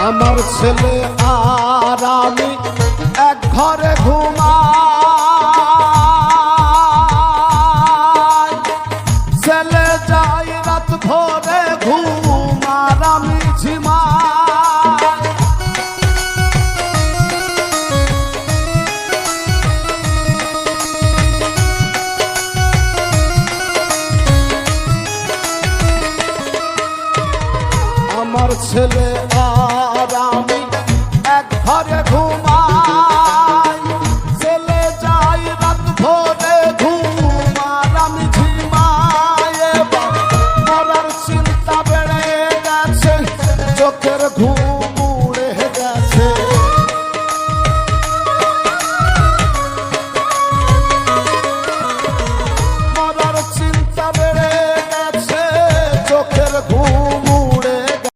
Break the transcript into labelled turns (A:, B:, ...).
A: আমার ছেলে আর আমি এক ঘরে ঘুমাই, ছেলে যাই রাত ভোরে ঘুম আর আমি ঝিমাই। আমার ছেলে আর আমি এক ঘরে ঘুমাই, ছেলে যাই রাত ভোরে ঘুম আর আমি ঝিমাই। মরার চিন্তা বেড়ে গেছে, চোখের ঘুম